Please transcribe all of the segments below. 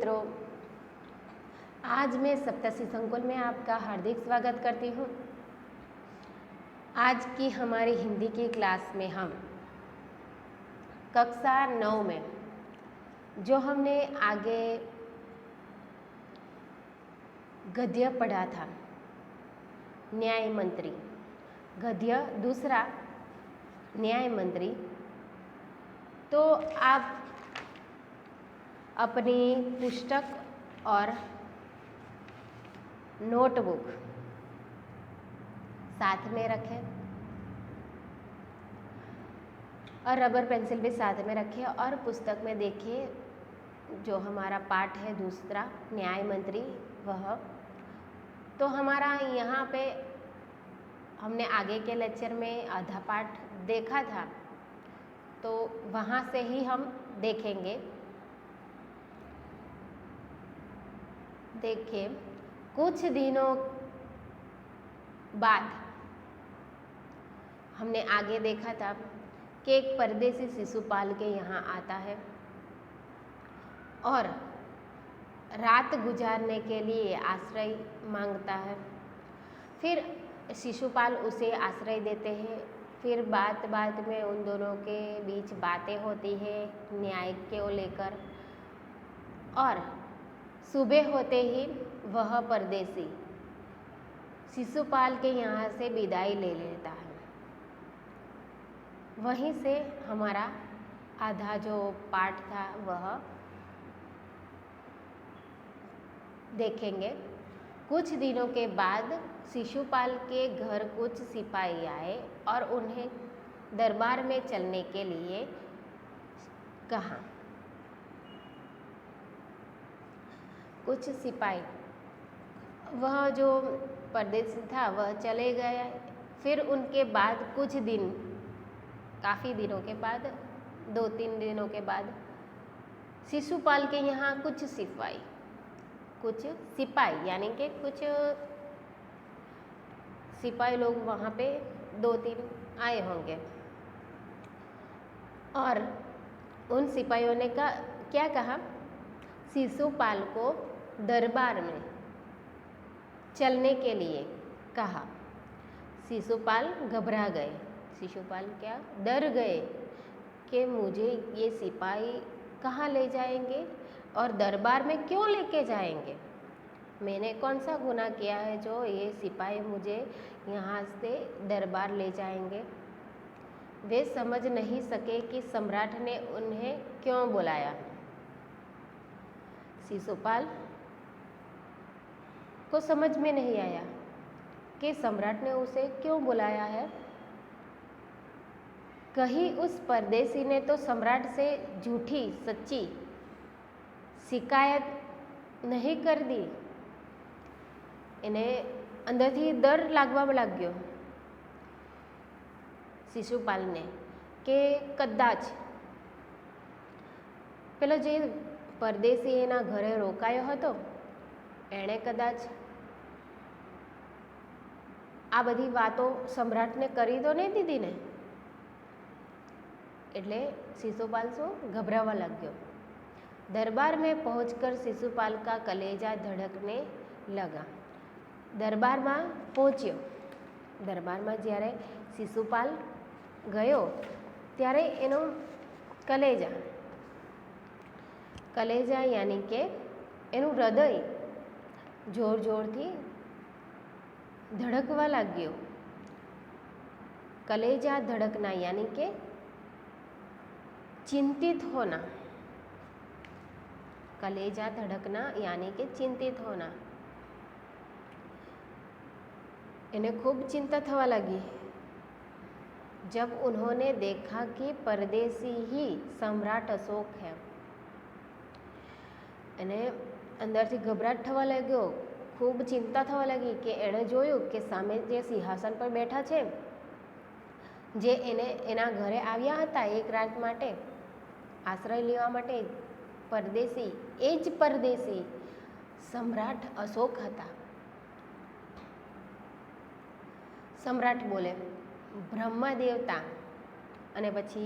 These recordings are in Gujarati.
मित्रों, आज मैं सप्तऋषि संकुल में आपका हार्दिक स्वागत करती हूँ। आज की हमारी हिंदी की क्लास में हम कक्षा 9 में जो हमने आगे गद्य पढ़ा था, न्याय मंत्री, गद्य दूसरा न्याय मंत्री, तो आप अपनी पुस्तक और नोटबुक साथ में रखें और रबर पेंसिल भी साथ में रखें और पुस्तक में देखिए जो हमारा पाठ है दूसरा न्याय मंत्री वह तो हमारा यहाँ पे हमने आगे के लेक्चर में आधा पाठ देखा था, तो वहाँ से ही हम देखेंगे। देखिए, कुछ दिनों बाद हमने आगे देखा था कि एक परदेसी शिशुपाल के यहाँ आता है और रात गुजारने के लिए आश्रय मांगता है। फिर शिशुपाल उसे आश्रय देते हैं। फिर बात बात में उन दोनों के बीच बातें होती है न्याय को लेकर, और सुबह होते ही वह परदेसी शिशुपाल के यहाँ से विदाई ले लेता है। वहीं से हमारा आधा जो पाठ था वह देखेंगे। कुछ दिनों के बाद शिशुपाल के घर कुछ सिपाही आए और उन्हें दरबार में चलने के लिए कहा। कुछ सिपाही, वह जो परदेसी था वह चले गए। फिर उनके बाद कुछ दिन, काफ़ी दिनों के बाद, 2-3 दिनों के बाद शिशुपाल के यहाँ कुछ सिपाही यानी कि कुछ सिपाही लोग वहाँ पे 2-3 आए होंगे और उन सिपाहियों ने क्या कहा, शिशुपाल को दरबार में चलने के लिए कहा। शिशुपाल घबरा गए। शिशुपाल क्या डर गए कि मुझे ये सिपाही कहाँ ले जाएंगे और दरबार में क्यों लेके जाएंगे। मैंने कौन सा गुनाह किया है जो ये सिपाही मुझे यहाँ से दरबार ले जाएंगे। वे समझ नहीं सके कि सम्राट ने उन्हें क्यों बुलाया। शिशुपाल को समझ में नहीं आया कि सम्राट ने उसे क्यों बुलाया है। कहीं उस परदेसी ने तो सम्राट से झूठी सच्ची शिकायत नहीं कर दी। इन्हें अंदरથી डर लागवा લાગ્યો શિશુપાલને કે કદાચ પેલો જે પરદેશી એના ઘરે રોકાયો હતો એણે કદાચ આ બધી વાતો સમ્રાટને કરી તો નહીં દીધી ને, એટલે शिशुपाल શું घबरावा લાગ્યો। दरबार में पहुंचकर शिशुपाल का कलेजा धड़कने लगा। दरबार में पहुंच्यो। दरबार में જ્યારે शिशुपाल गयो ત્યારે એનો कलेजा यानी के એનું હૃદય जोर जोरથી धड़कवा लाग्यो। कलेजा धड़कना यानी के चिंतित होना। कलेजा धड़कना यानी कि चिंतित होना। इन्हें खूब चिंता थवा लगी जब उन्होंने देखा कि परदेसी ही सम्राट अशोक है। इन्हें अंदर से घबराहट थवा लग्यो, खूब चिंता थवा लगी कि एणे जोयुं कि सामे जे सिंहासन पर बैठा छे, जे एना घरे आव्या हता एक रात माटे आश्रय लेवा माटे, परदेसी ए ज परदेसी सम्राट अशोक हता। सम्राट बोले ब्रह्म देवता, અને પછી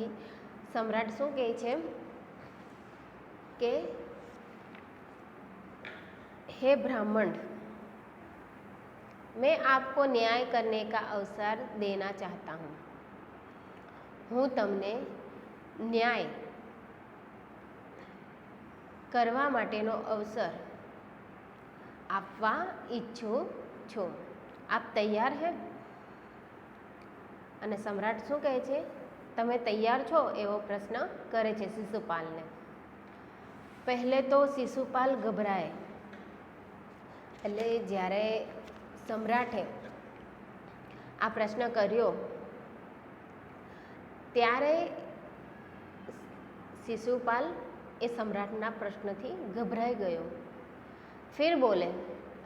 सम्राट શું કહે છે કે हे ब्राह्मण, मैं आपको न्याय करने का अवसर देना चाहता हूँ। હું તમને ન્યાય કરવા માટેનો અવસર આપવા ઈચ્છું છું. આપ તૈયાર હે? અને સમ્રાટ શું કહે છે? તમે તૈયાર છો? એવો પ્રશ્ન કરે છે શિશુપાલને. પહેલે તો શિશુપાલ ગભરાય. એટલે જ્યારે સમ્રાટે આ પ્રશ્ન કર્યો ત્યારે શિશુપાલ એ સમ્રાટના પ્રશ્નથી ગભરાઈ ગયો. ફિર બોલે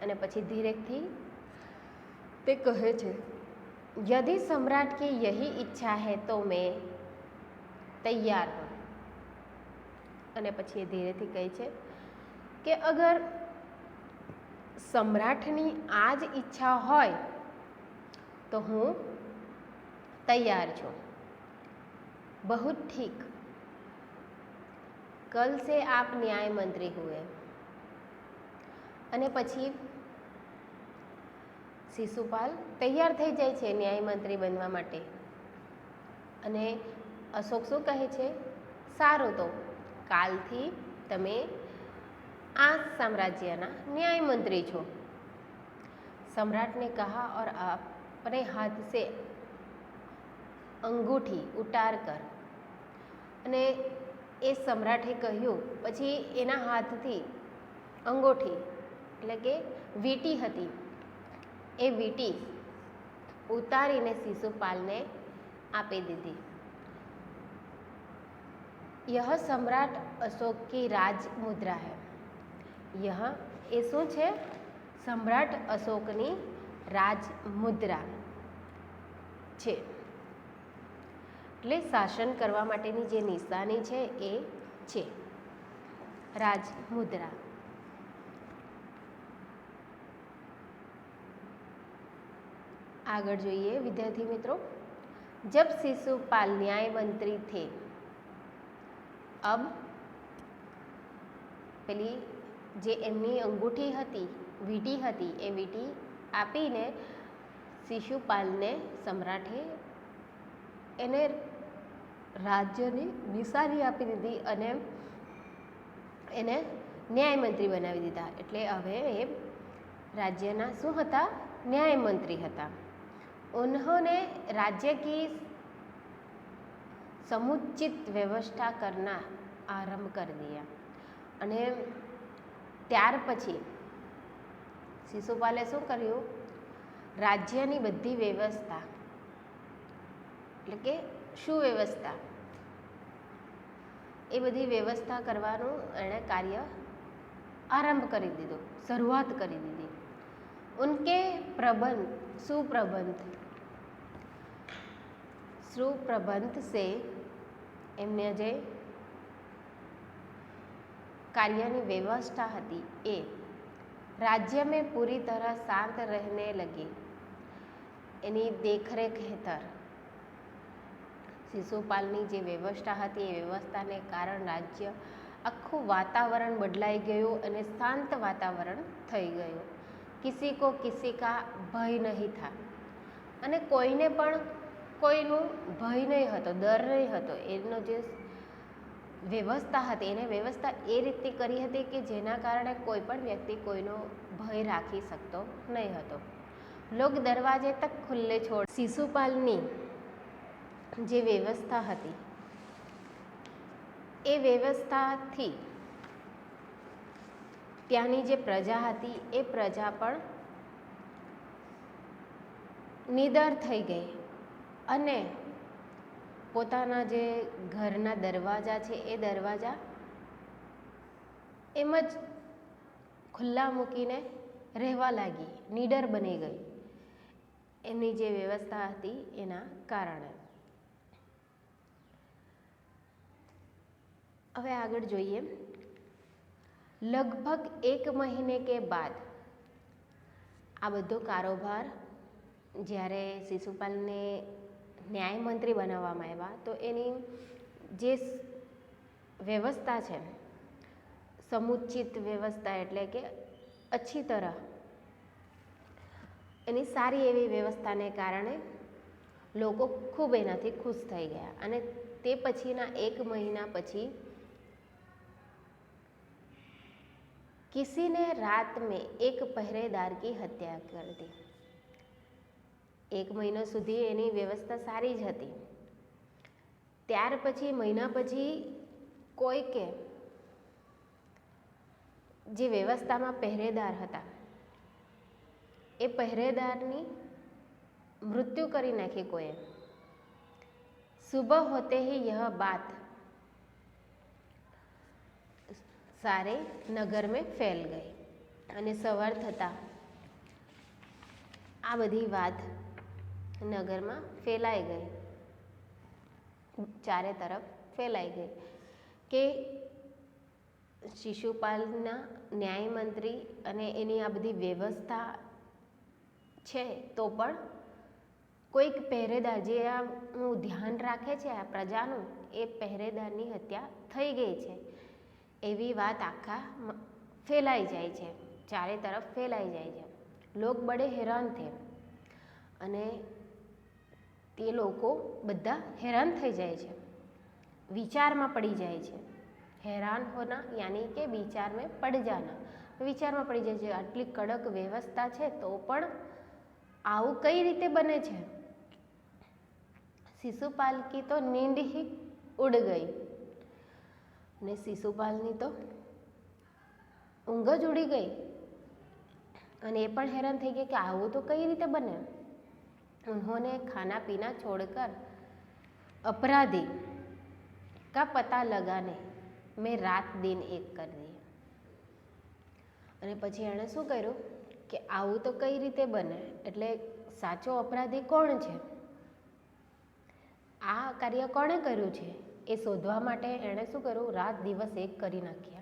અને પછી ધીરેથી તે કહે છે, यदि सम्राट की यही इच्छा है तो मैं तैयार हूँ. અને પછી એ ધીરેથી કહે છે કે અગર સમ્રાટની આ જ ઈચ્છા હોય તો હું તૈયાર છું. बहुत ठीक, कल से आप न्याय मंत्री हुए. અને પછી શિશુપાલ તૈયાર થઈ જાય છે ન્યાય મંત્રી બનવા માટે. અને અશોક શું કહે છે? સારું, તો કાલથી તમે આ સામ્રાજ્યના ન્યાય મંત્રી છો. सम्राट ने कहा और अपने हाथ से अंगूठी उतार कर, અને એ સમ્રાટે કહ્યું પછી એના હાથથી અંગૂઠી એટલે કે વીંટી હતી એ વીંટી ઉતારીને શિશુપાલને આપી દીધી. यह सम्राट अशोक की राज मुद्रा है. यह એ શું છે? સમ્રાટ અશોકની રાજ મુદ્રા છે. એટલે શાસન કરવા માટેની જે નિશાની છે એ છે રાજ મુદ્રા. આગળ જોઈએ વિદ્યાર્થી મિત્રો. जब शिशुपाल न्याय मंत्री थे, अब પેલી જે એમની અંગૂઠી હતી, વીંટી હતી, એ વીંટી આપીને શિશુપાલને સમ્રાટે એને રાજ્યની નિશાની આપી દીધી અને એને ન્યાયમંત્રી બનાવી દીધા. એટલે હવે એ રાજ્યના શું હતા? ન્યાયમંત્રી હતા. उन्होंने राज्य की समुचित व्यवस्था करना आरंभ कर दिया. અને ત્યાર પછી શિશુપાલે શું કર્યું? રાજ્યની બધી વ્યવસ્થા એટલે કે સુવ્યવસ્થા એ બધી વ્યવસ્થા કરવાનું એણે કાર્ય આરંભ કરી દીધો, શરૂઆત કરી દીધી. ઉનકે सुप्रबंध से એમને જે કાર્યની વ્યવસ્થા હતી એ રાજ્ય में पूरी तरह शांत रहने लगी. એની દેખરેખ હેઠળ શિશુપાલની જે વ્યવસ્થા હતી એ વ્યવસ્થાને કારણે રાજ્ય આખું વાતાવરણ બદલાઈ ગયું અને શાંત વાતાવરણ થઈ ગયું. किसी को किसी का ભય નહીં था. અને કોઈને પણ કોઈનું ભય નહીં હતો, ડર નહીં હતો. એનો જે વ્યવસ્થા હતી એને વ્યવસ્થા એ રીતે કરી હતી કે જેના કારણે કોઈ પણ વ્યક્તિ કોઈનો ભય રાખી શકતો નહીં હતો. લોગ દરવાજે તક ખુલ્લે છોડ. શિશુપાલની જે વ્યવસ્થા હતી એ વ્યવસ્થાથી ત્યાંની જે પ્રજા હતી એ પ્રજા પણ નિડર થઈ ગઈ અને પોતાના જે ઘરના દરવાજા છે એ દરવાજા એમ જ ખુલ્લા મૂકીને રહેવા લાગી, નિડર બની ગઈ એમની જે વ્યવસ્થા હતી એના કારણે. હવે આગળ જોઈએ. लगभग 1 महीने के बाद આ બધો કારોબાર જ્યારે શિશુપાલને ન્યાયમંત્રી બનાવવામાં આવ્યા તો એની જે વ્યવસ્થા છે, સમુચિત વ્યવસ્થા એટલે કે अच्छी तरह એની સારી એવી વ્યવસ્થાને કારણે લોકો ખૂબ એનાથી ખુશ થઈ ગયા અને તે પછીના 1 મહિના પછી किसी ने रात में एक पहरेदार की हत्या कर दी। 1 મહિનો સુધી એની વ્યવસ્થા સારી જ હતી. ત્યાર પછી મહિના પછી કોઈકે જે વ્યવસ્થામાં પહેરેદાર હતા એ પહેરેદારની मृत्यु કરી નાખી કોઈએ. सुबह होते ही यह बात सारे नगर में फैल गई અને સવાર થતાં આ બધી વાત નગરમાં ફેલાઈ ગઈ, ચારે તરફ ફેલાઈ ગઈ કે શિશુપાલના ન્યાયમંત્રી અને એની આ બધી વ્યવસ્થા છે તો પણ કોઈક પહેરેદાર જે આનું ધ્યાન રાખે છે આ પ્રજાનું એ પહેરેદારની હત્યા થઈ ગઈ છે એવી વાત આખા ફેલાઈ જાય છે, ચારે તરફ ફેલાઈ જાય છે. લોક બડે હેરાન થે અને તે લોકો બધા હેરાન થઈ જાય છે, વિચારમાં પડી જાય છે. હેરાન હોના યાની કે વિચાર મેં પડ જાના, વિચારમાં પડી જાય છે. આટલી કડક વ્યવસ્થા છે તો પણ આવું કઈ રીતે બને છે. શિશુપાલ કી તો નીંદ ही ઉડ ગઈ ને શિશુપાલની તો ઊંઘ જ ઉડી ગઈ અને એ પણ હેરાન થઈ ગઈ કે આવું તો કઈ રીતે બને. उन्होंने खाना पीना छोड़कर अपराधी का पता लगाने में रात दिन एक कर दी. અને પછી એણે શું કર્યું કે આવું તો કઈ રીતે બને, એટલે સાચો અપરાધી કોણ છે, આ કાર્ય કોણે કર્યું છે એ શોધવા માટે એણે શું કર્યું, રાત દિવસ એક કરી નાખ્યા.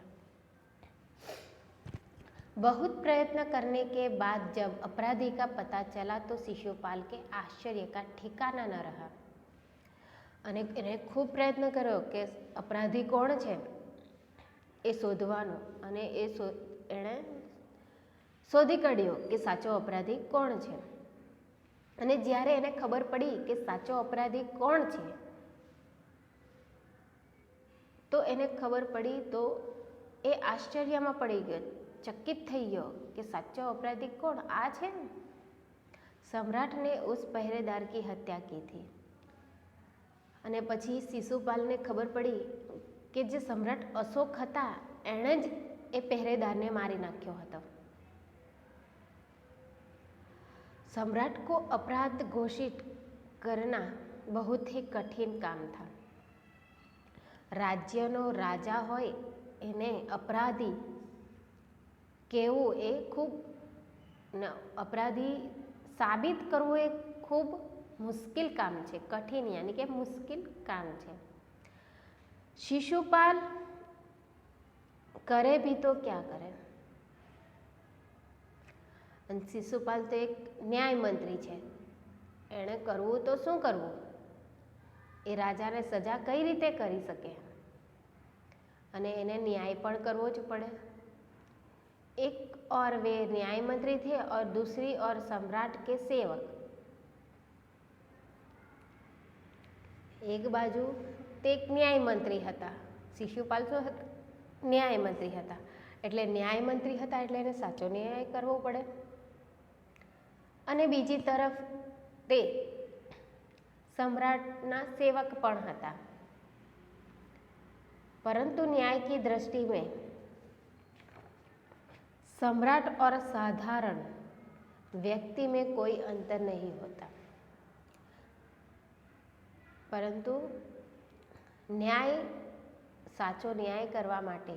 बहुत प्रयत्न करने के बाद जब अपराधी का पता चला तो शिशुपाल के आश्चर्य का ठिकाना न रहा. અને એને ખૂબ પ્રયત્ન કર્યો કે અપરાધી કોણ છે એ શોધવાનો અને એણે શોધી કાઢ્યો કે સાચો અપરાધી કોણ છે. અને જ્યારે એને ખબર પડી કે સાચો અપરાધી કોણ છે તો એને ખબર પડી તો એ આશ્ચર્યમાં પડી ગયો, चकित થઈ ગયો કે સાચો अपराधी कौन आ છે. सम्राट ने उस पहरेदार की हत्या की थी. અને પછી શિશુપાલને ખબર પડી કે જે સમ્રાટ અશોક હતા એણે જ એ પહેરેદારને મારી નાખ્યો હતો. सम्राट को अपराध घोषित करना बहुत ही कठिन काम था. રાજ્યનો રાજા હોય એને અપરાધી કહેવું એ ખૂબ અપરાધી સાબિત કરવું એ ખૂબ મુશ્કેલ કામ છે, કઠિન યાની કે મુશ્કેલ કામ છે. શિશુપાલ કરે ભી તો ક્યાં કરે. અને શિશુપાલ તો એક ન્યાય મંત્રી છે, એણે કરવું તો શું કરવું, એ રાજાને સજા કઈ રીતે કરી શકે અને એને ન્યાય પણ કરવો જ પડે. एक और वे न्याय मंत्री थे और दूसरी और सम्राट के सेवक. એક બાજુ તે એક ન્યાય મંત્રી હતા, શિશુપાલ શું હતા, ન્યાય મંત્રી હતા, એટલે ન્યાય મંત્રી હતા એટલે એને સાચો ન્યાય કરવો પડે. અને બીજી તરફ તે सम्राटના સેવક પણ હતા. परंतु न्याय की दृष्टि में सम्राट और साधारण व्यक्ति में कोई अंतर नहीं होता. પરંતુ ન્યાય સાચો ન્યાય કરવા માટે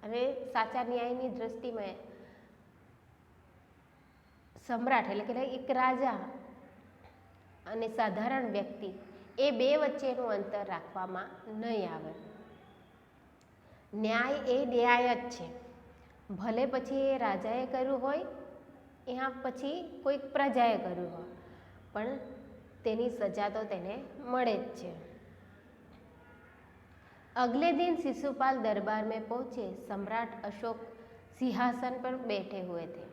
અને સાચા ન્યાયની દ્રષ્ટિમાં સમ્રાટ એટલે કે એક રાજા અને સાધારણ વ્યક્તિ એ બે વચ્ચેનું અંતર રાખવામાં નહીં આવે. ન્યાય એ ન્યાય જ છે, ભલે પછી એ રાજાએ કર્યું હોય યા પછી કોઈક પ્રજાએ કર્યું હોય, પણ તેની સજા તો તેને મળે જ છે. अगले दिन शिशुपाल दरबार में पहुंचे. सम्राट अशोक सिंहासन पर बैठे हुए थे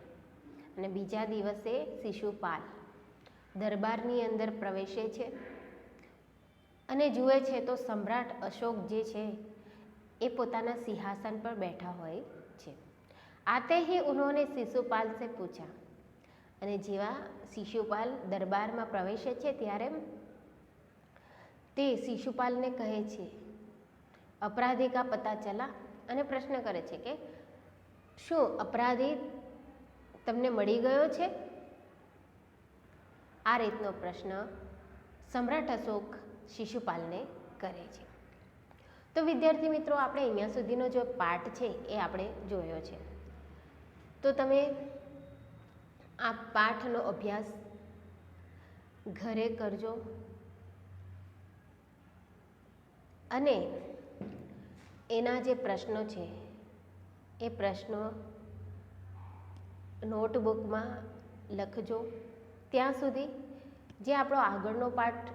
અને બીજા દિવસે શિશુપાલ દરબારની અંદર પ્રવેશે છે અને જુએ છે તો સમ્રાટ અશોક જે છે એ પોતાના સિંહાસન પર बैठा હોય છે। आते ही उन्होंने शिशुपाल से पूछा અને જેવા શિશુપાલ દરબારમાં પ્રવેશે છે ત્યારે તે શિશુપાલને કહે છે અપરાધી કા પતા ચલા અને પ્રશ્ન કરે છે કે શું અપરાધી તમને મળી ગયો છે? આ રીતનો પ્રશ્ન સમ્રાટ અશોક શિશુપાલને કરે છે। તો વિદ્યાર્થી મિત્રો, આપણે અહીંયા સુધીનો જો પાઠ છે એ આપણે જોયો છે। તો તમે આ પાઠનો અભ્યાસ ઘરે કરજો અને એના જે પ્રશ્નો છે એ પ્રશ્નો નોટબુકમાં લખજો। ત્યાં સુધી જે આપણો આગળનો પાઠ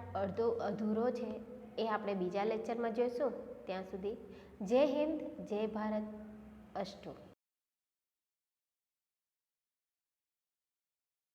અધૂરો છે એ આપણે બીજા લેક્ચરમાં જોઈશું। ત્યાં સુધી જય હિન્દ, જય ભારત, અસ્તુ।